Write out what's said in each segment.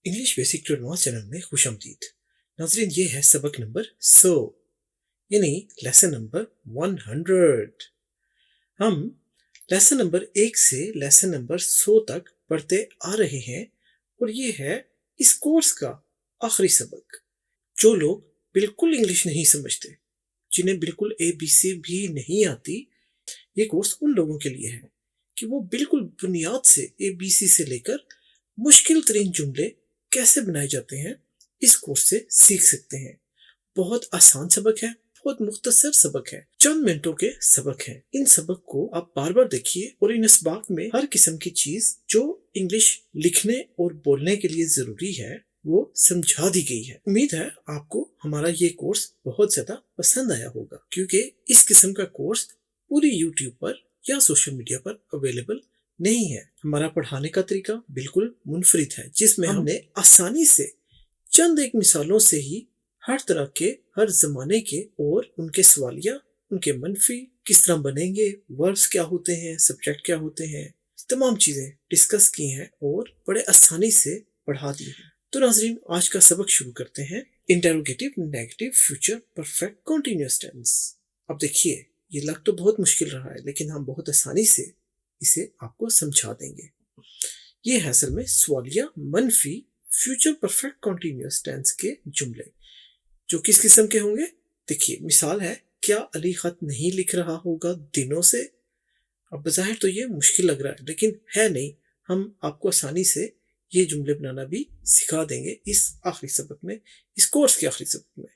English basic to advance channel में खुशामदीद। नाजरीन, ये है सबक नंबर 100 यानी लेसन नंबर 100। हम लेसन नंबर 1 से लेसन नंबर 100 तक पढ़ते आ रहे हैं और ये है इस कोर्स का आखिरी सबक। जो लोग बिल्कुल इंग्लिश नहीं समझते, जिन्हें बिल्कुल ABC भी नहीं आती, ये कोर्स उन लोगों के लिए है कि वो बिल्कुल बुनियाद से ABC से लेकर मुश्किल तरीन जुमले कैसे बनाए जाते हैं इस कोर्स से सीख सकते हैं। बहुत आसान सबक है, बहुत मुख्तसर सबक है, चंद मिनटों के सबक हैं। इन सबक को आप बार बार देखिए और इन सबक में हर किस्म की चीज जो इंग्लिश लिखने और बोलने के लिए जरूरी है वो समझा दी गई है। उम्मीद है आपको हमारा ये कोर्स बहुत ज्यादा पसंद आया होगा, क्योंकि इस किस्म का कोर्स पूरी यूट्यूब पर या सोशल मीडिया पर अवेलेबल नहीं है। हमारा पढ़ाने का तरीका बिल्कुल मुनफरिद है, जिसमें हमने आसानी से चंद एक मिसालों से ही हर तरह के, हर जमाने के और उनके सवालिया, उनके मनफी किस तरह बनेंगे, वर्ब्स क्या होते हैं, सब्जेक्ट क्या होते हैं, तमाम चीजें डिस्कस की हैं और बड़े आसानी से पढ़ा दी हैं। तो नाजरीन, आज का सबक शुरू करते हैं। Interrogative negative future perfect continuous tense. अब देखिए, ये लग तो बहुत मुश्किल रहा है, लेकिन हम बहुत आसानी से इसे आपको समझा देंगे। ये है असल में सवालिया मनफी फ्यूचर परफेक्ट कॉन्टिन्यूअस टेंस के जुमले, जो किस किस्म के होंगे। देखिए, मिसाल है, क्या अली खत नहीं लिख रहा होगा दिनों से। अब बज़ाहिर तो ये मुश्किल लग रहा है, लेकिन है नहीं। हम आपको आसानी से ये जुमले बनाना भी सिखा देंगे इस आखिरी सबक में, इस कोर्स के आखिरी सबक में।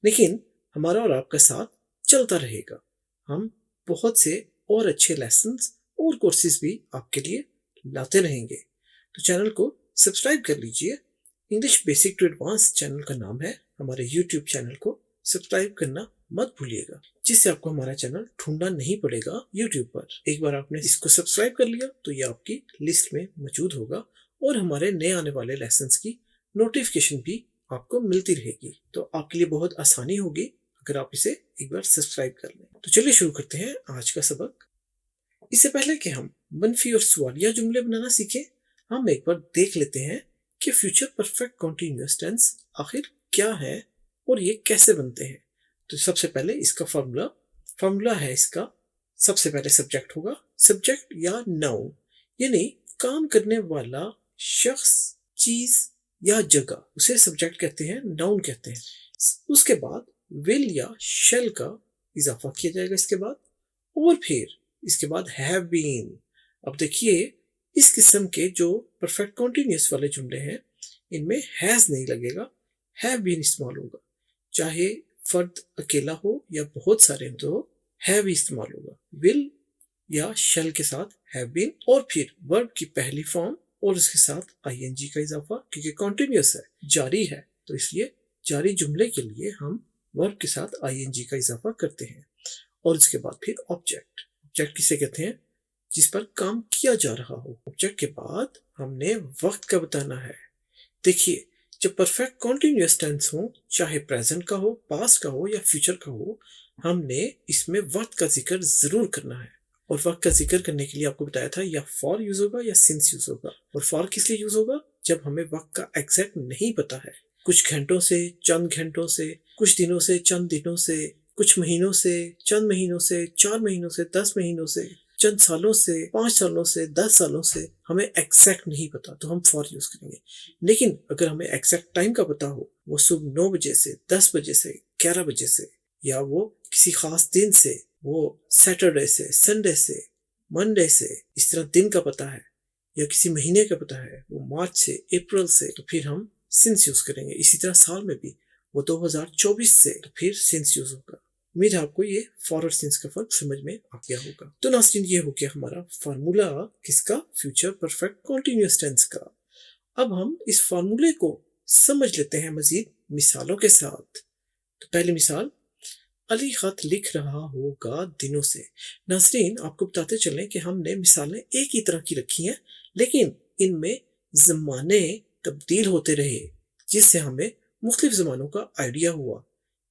लेकिन हमारा और आपका साथ चलता रहेगा। हम बहुत से और अच्छे लेसन्स और कोर्सेज भी आपके लिए लाते रहेंगे। तो चैनल को सब्सक्राइब कर लीजिए। English basic to advance channel का नाम है। हमारे यूट्यूब चैनल को सब्सक्राइब करना मत भूलिएगा, जिससे आपको हमारा चैनल ढूंढना नहीं पड़ेगा यूट्यूब पर। एक बार आपने इसको सब्सक्राइब कर लिया तो ये आपकी लिस्ट में मौजूद होगा और हमारे नए आने वाले लेसन्स की नोटिफिकेशन भी आपको मिलती रहेगी। तो आपके लिए बहुत आसानी होगी अगर आप इसे एक बार सब्सक्राइब कर लें। तो चलिए शुरू करते हैं आज का सबक। इससे पहले कि हम मनफी और सवालिया जुमले बनाना सीखें, हम एक बार देख लेते हैं कि फ्यूचर परफेक्ट कॉन्टिन्यूअस टेंस आखिर क्या है और ये कैसे बनते हैं। तो सबसे पहले इसका फॉर्मूला है इसका। सबसे पहले सब्जेक्ट होगा, सब्जेक्ट या नाउन, यानी काम करने वाला शख्स, चीज या जगह, उसे सब्जेक्ट कहते हैं, नाउन कहते हैं। उसके बाद विल या शेल का इजाफा किया जाएगा इसके बाद, और फिर इसके बाद हैव बीन। अब देखिए, इस किस्म के जो परफेक्ट कॉन्टिन्यूअस वाले जुमले हैं, इनमें हैज नहीं लगेगा, हैव बीन इस्तेमाल होगा। चाहे फर्द अकेला हो या बहुत सारे हो तो हैव इस्तेमाल होगा। विल या शेल के साथ हैव बीन, और फिर वर्ब की पहली फॉर्म और उसके साथ आईएनजी का इजाफा, क्योंकि कॉन्टिन्यूअस है, जारी है, तो इसलिए जारी जुमले के लिए हम वर्ब के साथ आईएनजी का इजाफा करते हैं। और इसके बाद फिर ऑब्जेक्ट। ऑब्जेक्ट किसे कहते हैं? जिस पर काम किया जा रहा हो। ऑब्जेक्ट के बाद हमने वक्त का बताना है। देखिए, जब परफेक्ट कॉन्टिन्यूअस टेंस हो, चाहे प्रेजेंट का हो, पास्ट का हो या फ्यूचर का हो, हमने इसमें वक्त का जिक्र जरूर करना है। और वक्त का जिक्र करने के लिए आपको बताया था या फॉर यूज होगा या सिंस यूज होगा। और फॉर किस लिए यूज होगा? जब हमें वक्त का एग्जैक्ट नहीं पता है। कुछ घंटों से, चंद घंटों से, कुछ दिनों से, चंद दिनों से, कुछ महीनों से, चंद महीनों से, 4 महीनों से, 10 महीनों से, चंद सालों से, 5 सालों से, 10 सालों से हमें एग्जैक्ट नहीं पता, तो हम फॉर यूज करेंगे। लेकिन अगर हमें एग्जैक्ट टाइम का पता हो, वो सुबह 9 बजे से, 10 बजे से, 11 बजे से, या वो किसी खास दिन से, वो सैटरडे से, संडे से, मंडे से, इस तरह दिन का पता है, या किसी महीने का पता है, वो मार्च से, अप्रैल से, तो फिर हम सिंस यूज करेंगे। इसी तरह साल में भी वो 2024 से, तो फिर सिंस यूज होगा। उम्मीद है आपको ये फॉर और सिंस का फर्क समझ में आ गया होगा। तो नाज़रीन, ये हो गया हमारा फार्मूला किसका? फ्यूचर परफेक्ट कॉन्टिन्यूअस टेंस का। अब हम इस फार्मूले को समझ लेते हैं मजीद मिसालों के साथ। तो पहली मिसाल, अली खत लिख रहा होगा दिनों से। नाज़रीन, आपको बताते चलें कि हमने मिसालें एक ही तरह की रखी हैं, लेकिन इनमें ज़माने तब्दील होते रहे, जिससे हमें मुख्तलिफ ज़मानों का आइडिया हुआ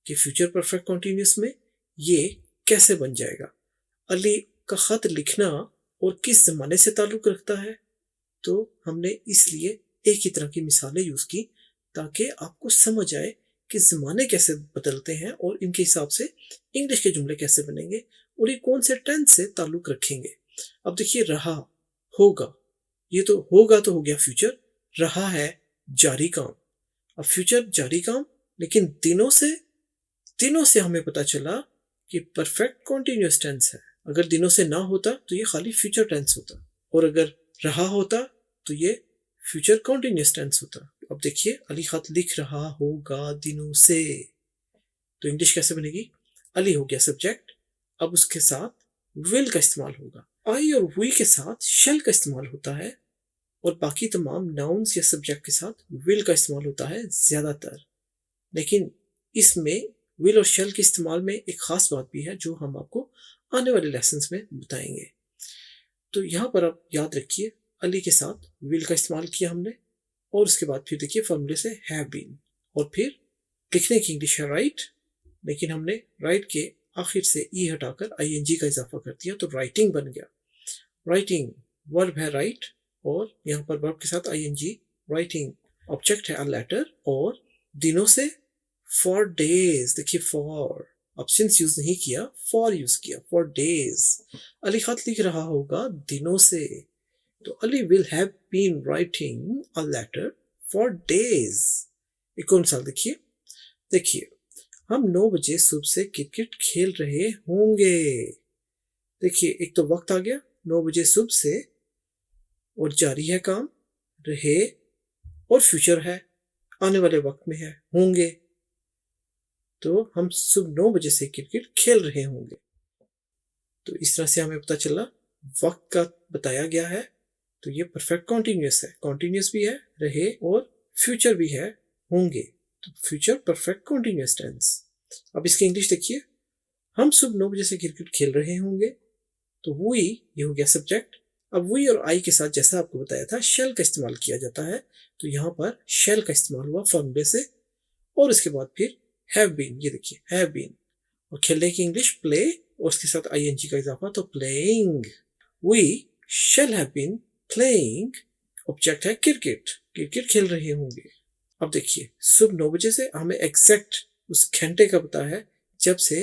कि फ्यूचर परफेक्ट कॉन्टिन्यूअस में ये कैसे बन जाएगा। अली का खत लिखना और किस ज़माने से ताल्लुक़ रखता है, तो हमने इसलिए एक ही तरह की मिसालें यूज़ की ताकि आपको समझ आए कि ज़माने कैसे बदलते हैं और इनके हिसाब से इंग्लिश के जुमले कैसे बनेंगे और ये कौन से टेंस से ताल्लुक़ रखेंगे। अब देखिए, रहा, होगा, ये तो होगा तो हो गया फ्यूचर, रहा है जारी काम। अब फ्यूचर जारी काम, लेकिन दिनों से हमें पता चला कि परफेक्ट कॉन्टिन्यूस टेंस है। अगर दिनों से ना होता तो ये खाली फ्यूचर टेंस होता, और अगर रहा होता तो ये फ्यूचर कॉन्टिन्यूस टेंस होता। अब देखिए, अली खत लिख रहा होगा दिनों से, तो इंग्लिश कैसे बनेगी? अली हो गया सब्जेक्ट, अब उसके साथ विल का इस्तेमाल होगा। आई और वी के साथ शेल का इस्तेमाल होता है, और बाकी तमाम नाउन्स या सब्जेक्ट के साथ विल का इस्तेमाल होता है ज़्यादातर। लेकिन इसमें विल और शेल के इस्तेमाल में एक ख़ास बात भी है जो हम आपको आने वाले लेसन्स में बताएंगे। तो यहाँ पर आप याद रखिए, अली के साथ विल का इस्तेमाल किया हमने, और उसके बाद फिर देखिए फॉर्मूले से हैव बीन, और फिर लिखने की इंग्लिश है राइट, लेकिन हमने राइट के आखिर से ई हटाकर आईएनजी का इजाफा कर दिया तो राइटिंग बन गया। राइटिंग वर्ब है राइट, और यहाँ पर वर्ब के साथ आईएनजी, राइटिंग ऑब्जेक्ट है अ लेटर, और दिनों से फॉर डेज, देखिए फॉर, अब सिंस यूज नहीं किया, फॉर यूज किया, फॉर डेज। अली खत लिख रहा होगा दिनों से, तो Ali will have been writing a letter for days. एक और मिसाल देखिए, हम 9 बजे सुबह से क्रिकेट खेल रहे होंगे। देखिए, एक तो वक्त आ गया 9 बजे सुबह से, और जारी है काम, रहे, और फ्यूचर है, आने वाले वक्त में है, होंगे। तो हम सुबह 9 बजे से क्रिकेट खेल रहे होंगे। तो इस तरह से हमें पता चला वक्त का बताया गया है, तो ये परफेक्ट कॉन्टिन्यूस है, कॉन्टिन्यूस भी है, रहे, और फ्यूचर भी है, होंगे। तो फ्यूचर परफेक्ट कॉन्टिन्यूस टेंस। अब इसकी इंग्लिश देखिए, हम सुबह 9 बजे से क्रिकेट खेल रहे होंगे, तो वी, ये हो गया सब्जेक्ट। अब वी और आई के साथ जैसा आपको बताया था शेल का इस्तेमाल किया जाता है, तो यहाँ पर शेल का इस्तेमाल हुआ फॉर्मूले से, और इसके बाद फिर हैव बीन, ये देखिए हैव बीन, और खेलने की इंग्लिश प्ले, और उसके साथ आईएनजी का इजाफा तो playing. We shall have been playing, object है क्रिकेट, क्रिकेट खेल रहे होंगे। अब देखिए, सुबह 9 बजे से हमें एग्जैक्ट उस घंटे का पता है जब से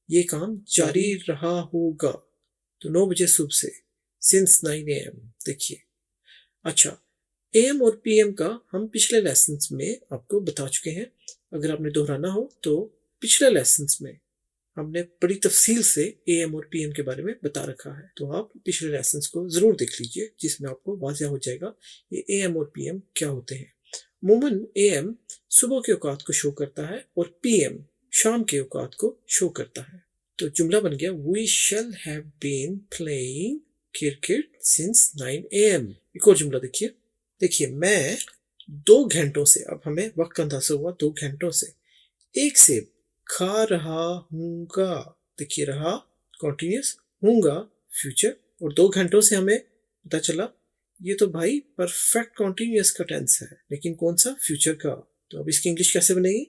ये काम जारी रहा होगा, तो 9 बजे सुबह से, सिंस 9 AM। देखिए, अच्छा, AM और PM का हम पिछले लेसन्स में आपको बता चुके हैं। अगर आपने दोहराना हो तो पिछले लेसन्स में हमने बड़ी तफसील से AM और PM के बारे में बता रखा है, तो आप पिछले लेसन्स को ज़रूर देख लीजिए, जिसमें आपको वाज़ह हो जाएगा ये AM और PM क्या होते हैं। अमूमन AM सुबह के औकात को शो करता है और PM शाम के औकात को शो करता है। तो जुमला बन गया, we shall have been playing cricket since 9 AM। एक और जुमला देखिए, मैं 2 घंटों से, अब हमें वक्त का अंदाजा हुआ 2 घंटों से, एक सेब खा रहा हूँगा। देखिए, रहा कॉन्टिन्यूस, हूँगा फ्यूचर, और 2 घंटों से हमें पता चला ये तो भाई परफेक्ट कॉन्टिन्यूस का टेंस है, लेकिन कौन सा? फ्यूचर का। तो अब इसकी इंग्लिश कैसे बनेगी?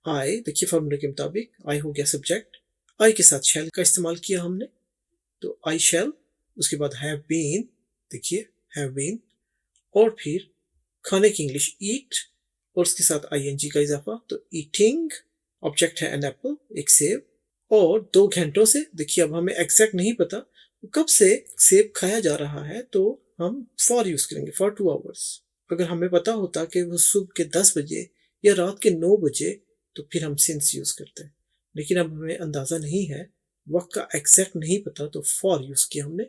आई, देखिए फॉर्मूले के मुताबिक आई हो गया सब्जेक्ट, आई के साथ शैल का इस्तेमाल किया हमने, तो आई शैल, उसके बाद हैव बीन, देखिए हैव बीन, और फिर खाने की इंग्लिश ईट, और उसके साथ आईएनजी का इजाफा, तो ईटिंग, ऑब्जेक्ट है एन एप्पल, एक सेब, और 2 घंटों से, देखिए अब हमें एग्जैक्ट नहीं पता कब से सेब खाया जा रहा है, तो हम फॉर यूज करेंगे, फॉर 2 आवर्स। अगर हमें पता होता कि वो सुबह के 10 बजे या रात के 9 बजे, तो फिर हम सिंस यूज करते हैं, लेकिन अब हमें अंदाजा नहीं है, वक्त का एग्जैक्ट नहीं पता, तो फॉर यूज किया हमने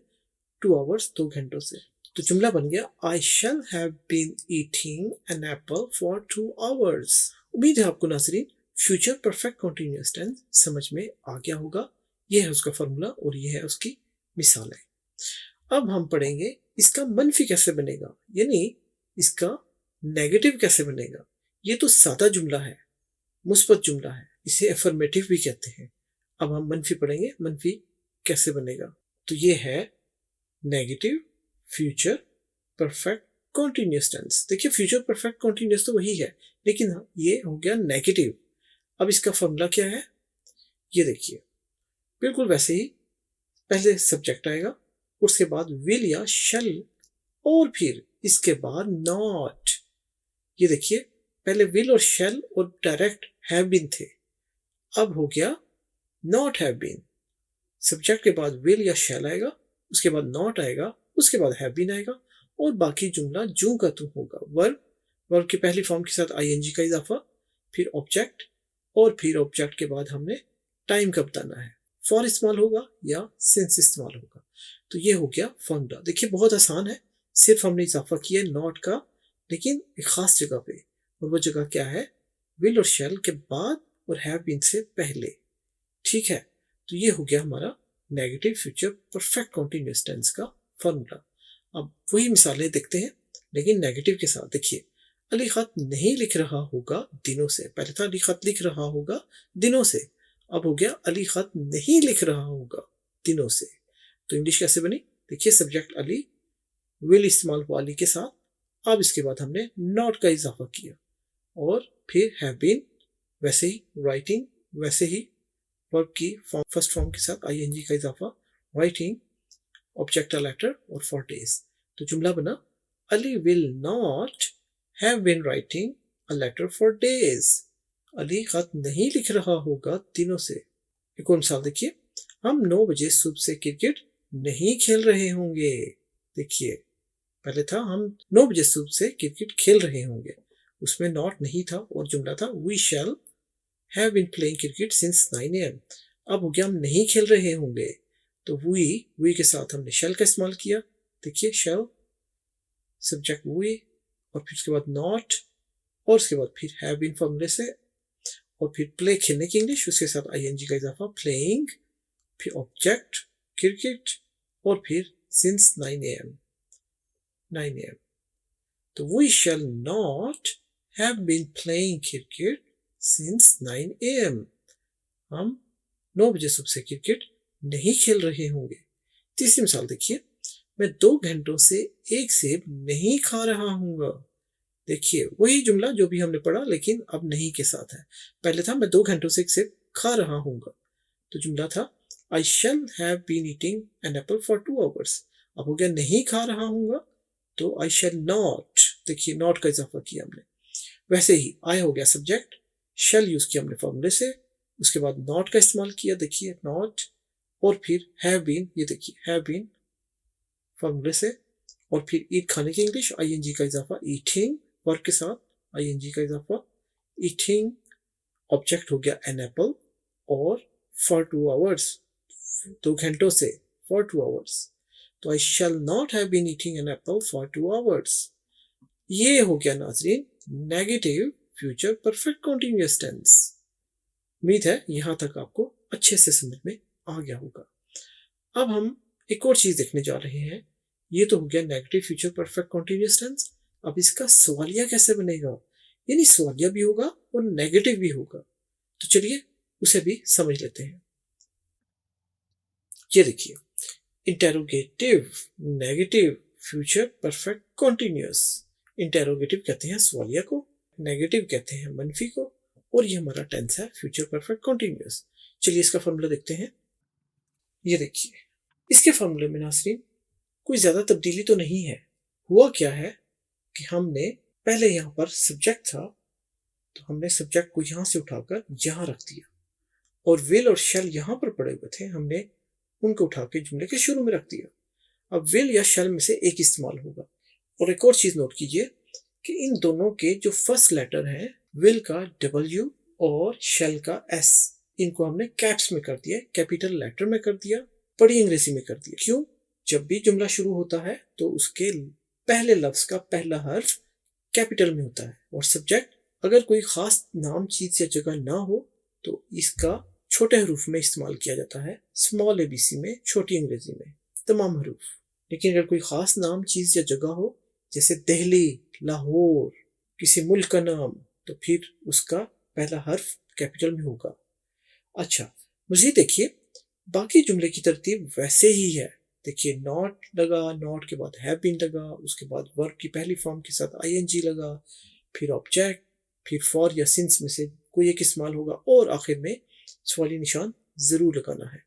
2 आवर्स, 2 घंटों से। तो जुमला बन गया, I shall have been eating an apple for 2 hours. उम्मीद है आपको नाज़रीन फ्यूचर परफेक्ट कॉन्टिन्यूअस टेंस समझ में आ गया होगा। यह है उसका फॉर्मूला और यह है उसकी मिसालें। अब हम पढ़ेंगे इसका मनफी कैसे बनेगा, यानी इसका नेगेटिव कैसे बनेगा। ये तो सादा जुमला है, मुस्बत जुमला है, इसे अफर्मेटिव भी कहते हैं। अब हम मनफी पढ़ेंगे, मनफी कैसे बनेगा। तो ये है negative future perfect continuous tense. देखिए, फ्यूचर परफेक्ट कॉन्टिन्यूअस तो वही है, लेकिन ये हो गया नेगेटिव। अब इसका फॉर्मूला क्या है, ये देखिए, बिल्कुल वैसे ही, पहले सब्जेक्ट आएगा, उसके बाद विल या शैल, और फिर इसके बाद नॉट। ये देखिए, पहले विल और शैल और डायरेक्ट हैव बीन थे, अब हो गया नॉट हैव बीन। सब्जेक्ट के बाद विल या शैल आएगा, उसके बाद नॉट आएगा, उसके बाद हैव बीन आएगा, और बाकी जुमला जू का तू होगा। वर्ब की पहली फॉर्म के साथ आईएनजी का इजाफा, फिर ऑब्जेक्ट, और फिर ऑब्जेक्ट के बाद हमने टाइम का बताना है, फॉर इस्तेमाल होगा या सिंस इस्तेमाल होगा। तो ये हो गया फॉर्मूला। देखिए बहुत आसान है, सिर्फ हमने इजाफा किया है नॉट का, लेकिन एक खास जगह पे, और वो जगह क्या है, विल और शैल के बाद और हैव बीन से पहले। ठीक है, तो ये हो गया हमारा negative future perfect continuous tense का फॉर्मूला। अब वही मिसालें देखते हैं, लेकिन नेगेटिव के साथ। देखिए, अली खत नहीं लिख रहा होगा दिनों से। पहले था अली खत लिख रहा होगा दिनों से, अब हो गया अली खत नहीं लिख रहा होगा दिनों से। तो इंग्लिश कैसे बनी? देखिए, सब्जेक्ट अली, विल इस्तेमाल हुआ अली के साथ, अब इसके बाद हमने नॉट का इजाफा किया, और फिर हैव बीन, वैसे ही राइटिंग, वैसे ही वर्ब की फर्स्ट फॉर्म के साथ आईएनजी का इजाफा, राइटिंग, ऑब्जेक्ट लेटर, और फॉर डेज। तो जुमला बना, Ali will not have been writing a letter for days. Ali खत नहीं लिख रहा होगा दिनों से। एक और मिसाल देखिए, हम 9 बजे सुबह से क्रिकेट नहीं खेल रहे होंगे। देखिए, पहले था हम 9 बजे सुबह से क्रिकेट खेल रहे होंगे, उसमें नॉट नहीं था, और जुमला था we shall have been playing cricket since 9 AM। अब हो गया हम नहीं खेल रहे होंगे, तो वी के साथ हमने शैल का इस्तेमाल किया। देखिए, शैल, सब्जेक्ट वी, और फिर उसके बाद नॉट, और उसके बाद फिर हैव बीन फॉर्मूले से, और फिर प्ले खेलने की इंग्लिश, उसके साथ आईएनजी का इजाफा, प्लेइंग, फिर ऑब्जेक्ट क्रिकेट, और फिर सिंस 9 AM। तो we shall not have been playing cricket since 9 AM। हम 9 बजे सुबह से क्रिकेट नहीं खेल रहे होंगे। तीसरी मिसाल देखिए, मैं 2 घंटों से एक सेब नहीं खा रहा हूँगा। देखिए, वही जुमला जो भी हमने पढ़ा, लेकिन अब नहीं के साथ है। पहले था मैं 2 घंटों से एक सेब खा रहा हूँगा, तो जुमला था I shall have been eating an apple for 2 hours। अब हो गया नहीं खा रहा हूँगा, तो आई शैल नॉट। देखिए, नॉट का इजाफा किया हमने। वैसे ही आई हो गया सब्जेक्ट, शैल यूज किया हमने फॉर्मूले से, उसके बाद नॉट का इस्तेमाल किया। देखिए, नॉट, और फिर हैव बीन, ये देखिए हैव बीन फॉर्मूले से, और फिर ईट खाने की इंग्लिश, आईएनजी का इजाफा, ईटिंग, वर्क के साथ आईएनजी का इजाफा, ईटिंग, ऑब्जेक्ट हो गया एन एप्पल, और फॉर 2 hours, 2 घंटों से, फॉर 2 hours। तो I shall not have been eating an apple for 2 hours। ये हो गया नाजरीन negative future perfect continuous tense. उम्मीद है यहां तक आपको अच्छे से समझ में आ गया होगा। अब हम एक और चीज देखने जा रहे हैं। ये तो हो गया negative future perfect continuous tense. अब इसका सवालिया कैसे बनेगा, यानी सवालिया भी होगा और नेगेटिव भी होगा। तो चलिए उसे भी समझ लेते हैं। ये देखिए, interrogative negative future perfect continuous. Interrogative कहते हैं सवालिया को, नेगेटिव कहते हैं मनफी को, और ये हमारा टेंस है फ्यूचर परफेक्ट कॉन्टिन्यूअस। चलिए इसका फॉर्मूला देखते हैं। ये देखिए, इसके फॉर्मूले में नासरीन कोई ज्यादा तब्दीली तो नहीं है। हुआ क्या है कि हमने पहले यहाँ पर सब्जेक्ट था, तो हमने सब्जेक्ट को यहां से उठाकर यहां रख दिया, और विल और शैल यहां पर पड़े हुए थे, हमने उनको उठा के जुमले के शुरू में रख दिया। अब विल या शैल में से एक इस्तेमाल होगा। और एक और चीज नोट कीजिए कि इन दोनों के जो फर्स्ट लेटर हैं, विल का W और शैल का S, इनको हमने कैप्स में कर दिया, कैपिटल लेटर में कर दिया, बड़ी अंग्रेजी में कर दिया। क्यों? जब भी जुमला शुरू होता है तो उसके पहले लफ्ज का पहला हर्फ कैपिटल में होता है, और सब्जेक्ट अगर कोई खास नाम, चीज या जगह ना हो तो इसका छोटे हरूफ में इस्तेमाल किया जाता है, स्मॉल ABC में, छोटी अंग्रेजी में, तमाम हरूफ। लेकिन अगर कोई खास नाम, चीज या जगह हो, जैसे दिल्ली, लाहौर, किसी मुल्क का नाम, तो फिर उसका पहला हर्फ कैपिटल में होगा। अच्छा, मज़ीद देखिए, बाकी जुमले की तरतीब वैसे ही है। देखिए, नॉट लगा, नॉट के बाद हैव बीन लगा, उसके बाद वर्ब की पहली फॉर्म के साथ आईएनजी लगा, फिर ऑब्जेक्ट, फिर फॉर या सिंस में से कोई एक इस्तेमाल होगा, और आखिर में सवाली निशान जरूर लगाना है।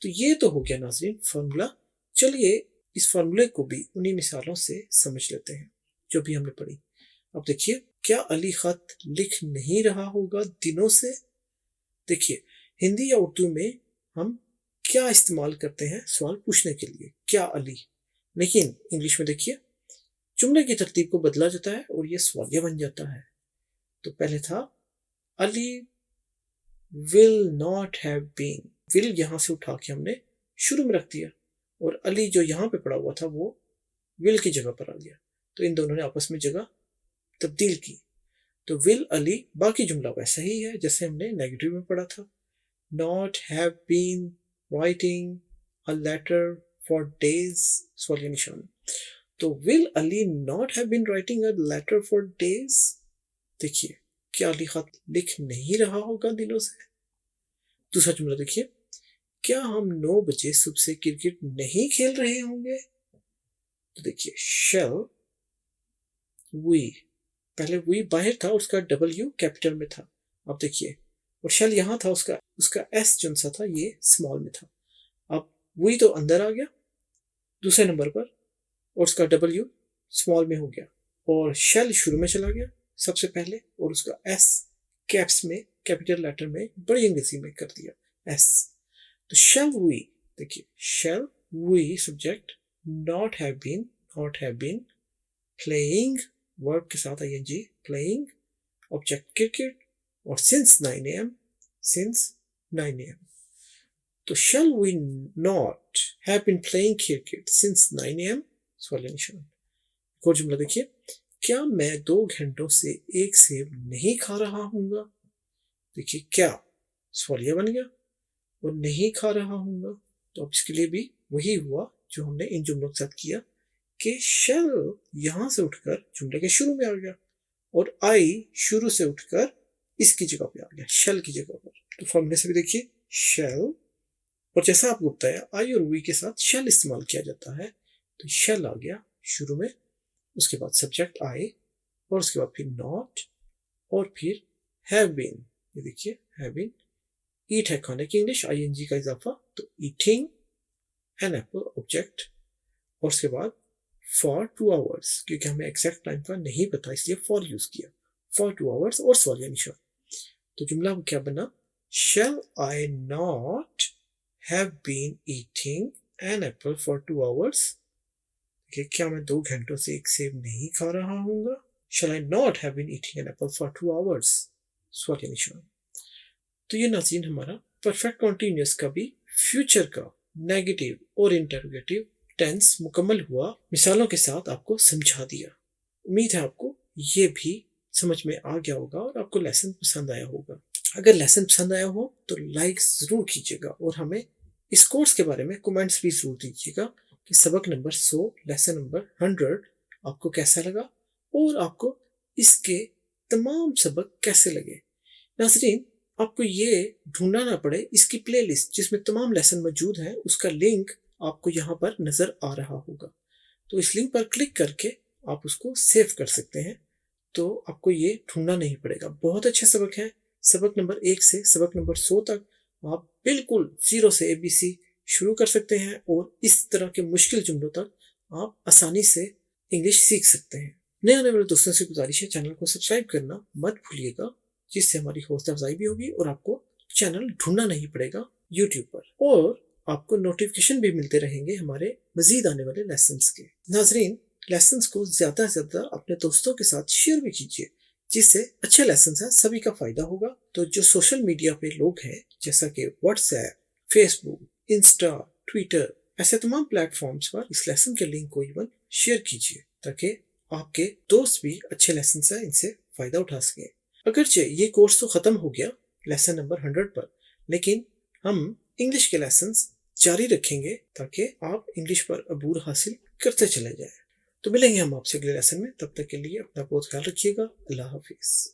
तो ये तो हो गया नाज़रीन फॉर्मूला। चलिए इस फॉर्मूले को भी उन्हीं मिसालों से समझ लेते हैं जो भी हमने पढ़ी। अब देखिए, क्या अली खत लिख नहीं रहा होगा दिनों से? देखिए, हिंदी या उर्दू में हम क्या इस्तेमाल करते हैं सवाल पूछने के लिए, क्या अली। लेकिन इंग्लिश में देखिए, जुमले की तरतीब को बदला जाता है और ये सवालिया बन जाता है। तो पहले था Ali will not have been, will यहां से उठा के हमने शुरू में रख दिया और अली जो यहां पे पड़ा हुआ था वो विल की जगह पर आ गया, तो इन दोनों ने आपस में जगह तब्दील की। तो विल अली, बाकी जुमला वैसा ही है जैसे हमने नेगेटिव में पढ़ा था। Not have been writing a letter for days, सवालिया निशान। तो will Ali not have been writing a letter for days? देखिए, क्या अली खत लिख नहीं रहा होगा दिनों से? दूसरा जुमला देखिए, क्या हम 9 बजे सुबह से क्रिकेट नहीं खेल रहे होंगे? तो देखिए, शेल वी, पहले वी बाहर था, उसका डब्ल्यू कैपिटल में था। अब देखिए, और शेल यहां था, उसका एस जो सा था ये स्मॉल में था। अब वी तो अंदर आ गया दूसरे नंबर पर और उसका डब्ल्यू स्मॉल में हो गया, और शेल शुरू में चला गया सबसे पहले और उसका एस कैप्स में कैपिटल लेटर में बड़ी अंग्रेजी में कर दिया एस। तो शेल वी, देखिए shall we subject, not have been playing, verb के साथ आईएनजी, प्लेइंग ऑब्जेक्ट क्रिकेट, और सिंस 9 AM, सिंस 9 AM। तो shall we not have been playing cricket since 9 AM? सवाल निशान। एक और जुमला देखिए, क्या मैं 2 घंटों से एक सेब नहीं खा रहा हूँगा? देखिए, क्या सवालिया बन गया और नहीं खा रहा हूँगा, तो अब इसके लिए भी वही हुआ जो हमने इन जुमलों के साथ किया कि shall यहां से उठकर जुमले के शुरू में आ गया और I शुरू से उठकर इसकी जगह पे आ गया, shall की जगह पर। तो फॉर्मूले से भी देखिए, shall, और जैसा आपको बताया आई और वी के साथ शेल इस्तेमाल किया जाता है, तो शेल आ गया शुरू में, उसके बाद सब्जेक्ट आई और उसके बाद फिर नॉट और फिर हैव बीन। ये देखिए हैव बीन, ईट है खाने की इंग्लिश, आईएनजी का इजाफा, तो ईटिंग एन एप्पल ऑब्जेक्ट, और उसके बाद फॉर 2 आवर्स, क्योंकि हमें एग्जैक्ट टाइम का नहीं पता इसलिए फॉर यूज किया, फॉर 2 आवर्स और सवालिया निशान। तो जुमला क्या बना, shall I not have been eating an apple for 2 hours? कि क्या मैं 2 घंटों से एक सेब नहीं खा रहा हूँगा? Shall I not have been eating an apple for 2 hours? सवालिया निशान। तो ये नाज़रीन हमारा परफेक्ट कॉन्टिन्यूस का भी फ्यूचर का नेगेटिव और इंटरोगेटिव टेंस मुकम्मल हुआ, मिसालों के साथ आपको समझा दिया। उम्मीद है आपको ये भी समझ में आ गया होगा और आपको लेसन पसंद आया होगा। अगर लेसन पसंद आया हो तो लाइक जरूर कीजिएगा और हमें इस कोर्स के बारे में कमेंट्स भी जरूर दीजिएगा कि सबक नंबर 100 लेसन नंबर 100 आपको कैसा लगा और आपको इसके तमाम सबक कैसे लगे। नाज़रीन, आपको ये ढूंढना ना पड़े, इसकी प्लेलिस्ट जिसमें तमाम लेसन मौजूद हैं उसका लिंक आपको यहाँ पर नजर आ रहा होगा, तो इस लिंक पर क्लिक करके आप उसको सेव कर सकते हैं, तो आपको ये ढूंढना नहीं पड़ेगा। बहुत अच्छे सबक हैं, सबक नंबर 1 से सबक नंबर 100 तक आप बिल्कुल 0 से ABC शुरू कर सकते हैं और इस तरह के मुश्किल जुमलों तक आप आसानी से इंग्लिश सीख सकते हैं। नए आने वाले दोस्तों से गुजारिश है चैनल को सब्सक्राइब करना मत भूलिएगा, जिससे हमारी हौसला अफजाई भी होगी और आपको चैनल ढूंढना नहीं पड़ेगा यूट्यूब पर, और आपको नोटिफिकेशन भी मिलते रहेंगे हमारे मजीद आने वाले लेसन्स के। नाजरीन, लेसन्स को ज्यादा से ज्यादा अपने दोस्तों के साथ शेयर भी कीजिए, जिससे अच्छे लेसन्स हैं सभी का फायदा होगा। तो जो सोशल मीडिया पे लोग हैं जैसा कि व्हाट्सएप, फेसबुक, इंस्टा, ट्विटर, ऐसे तमाम प्लेटफॉर्म्स पर इस लेसन के लिंक को इवन शेयर कीजिए ताकि आपके दोस्त भी अच्छे लेसन हैं इनसे फायदा उठा सकें। अगरचे ये कोर्स तो खत्म हो गया लेसन नंबर 100 पर, लेकिन हम इंग्लिश के लेसन्स जारी रखेंगे ताकि आप इंग्लिश पर अबूर हासिल करते चले जाएं। तो मिलेंगे हम आपसे अगले लेसन में, तब तक के लिए अपना बहुत ख्याल रखिएगा। अल्लाह हाफिज।